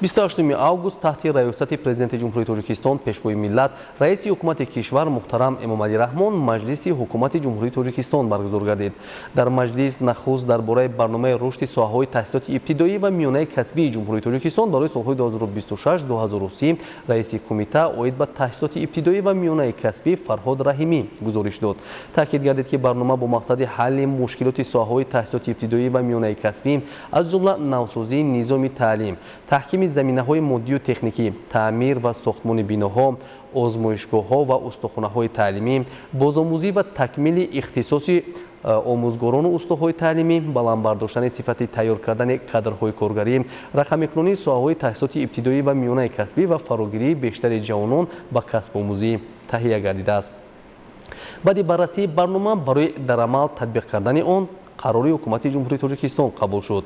28 август таҳти раёсати президенти ҷумҳурии Тоҷикистон пешвои миллат раиси ҳукумати кишвар муҳтарам Эмомалӣ Раҳмон маҷлиси ҳукумати ҷумҳурии Тоҷикистон баргузор гардид. Дар маҷлис нахуст дар бораи барномаи рушди соҳаҳои таҳсилоти ибтидоӣ ва миёнаи касбии ҷумҳурии Тоҷикистон барои солҳои 2026-2030 раиси кумита оид ба таҳсилоти ибтидоӣ ва миёнаи касбӣ Фарҳод Раҳимӣ гузориш дод. Таъкид гардид ки барнома бо мақсади ҳалли мушкилоти соҳаҳои таҳсилоти ибтидоӣ ва миёнаи касбӣ аз ҷумла навсозии низоми таълим, таҳкими заминаҳои моддию техникӣ, таъмир ва сохтмони биноҳо, озмоишгоҳҳо ва устухонаҳои таълимӣ, бозомӯзӣ ва такмили ихтисоси омӯзгорону устоҳои таълимӣ, баландбардоштани сифати тайёр кардани кадрҳои коргарӣ, рақамикунонии соҳаҳои таҳсилоти ибтидоӣ ва миёнаи касбӣ ва фарогирии бештари ҷавонон ба касбомӯзӣ таҳия гардидааст. баъди баррасии барнома барои дар амал татбиқ кардани он қарори ҳукумати ҷумҳурии Тоҷикистон қабул шуд.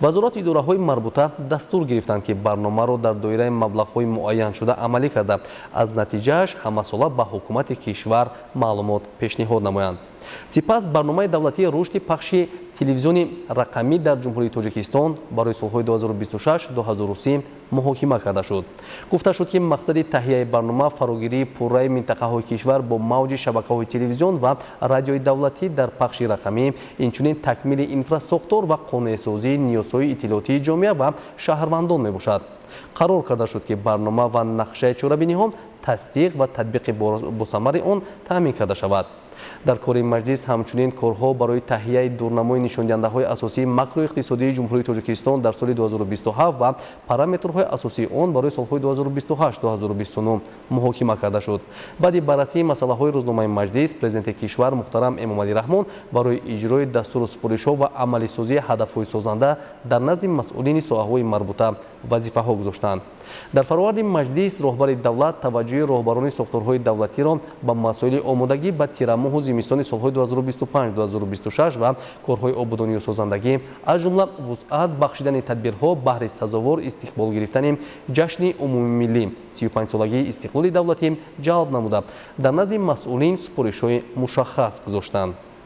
вазорат идораҳои марбута дастур гирифтанд ки барномаро дар доираи маблағҳои муайяншуда амалӣ карда аз натиҷааш ҳамасола ба ҳукумати кишвар маълумот пешниҳод намоянд. сипас барномаи давлатии рушди пахши телевизиони рақамӣ дар ҷумҳурии Тоҷикистон барои солҳои 2026-2030 муҳокима карда шуд. гуфта шуд ки мақсади таҳияи барнома фарогирии пурраи минтақаҳои кишвар бо мавҷи шабакаҳои телевизион ва радиои давлатӣ дар пахши рақамӣ, инчунин такмили инфраструктур ва қонеъсозии ниёзҳои иттилоотии ҷомеа ва шаҳрвандон мебошад. қарор карда шуд ки барнома ва нақшаи чорабиниҳо тасдиқ ва татбиқи босамари он таъмин карда шавад. дар кори маҷлис ҳамчунин корҳо барои таҳияи дурнамои нишондиҳандаҳои асосии макроиқтисодии ҷумҳурии Тоҷикистон дар соли 2027 ва параметрҳои асосии он барои солҳои 2028-2029 муҳокима карда шуд. баъди баррасии масъалаҳои рӯзномаи маҷлис, президенти кишвар муҳтарам Эмомалӣ Раҳмон барои иҷрои дастуру супоришҳо ва амалисозии ҳадафҳои созанда дар назди масъулини соҳаҳои марбута вазифаҳо гузоштанд. дар фароварди маҷлис роҳбари давлат таваҷҷӯҳи роҳбарони сохторҳои давлатиро ба масоили омодагӣ ба тирамоҳу зимистони солҳои 2025-2026 ва корҳои ободонию созандагӣ, аз ҷумла вусъат бахшидани тадбирҳо баҳри сазовор истиқбол гирифтани ҷашни умумимиллӣ 35-солагии истиқлоли давлатӣ ҷалб намуда дар назди масъулин супоришҳои мушаххас гузоштанд.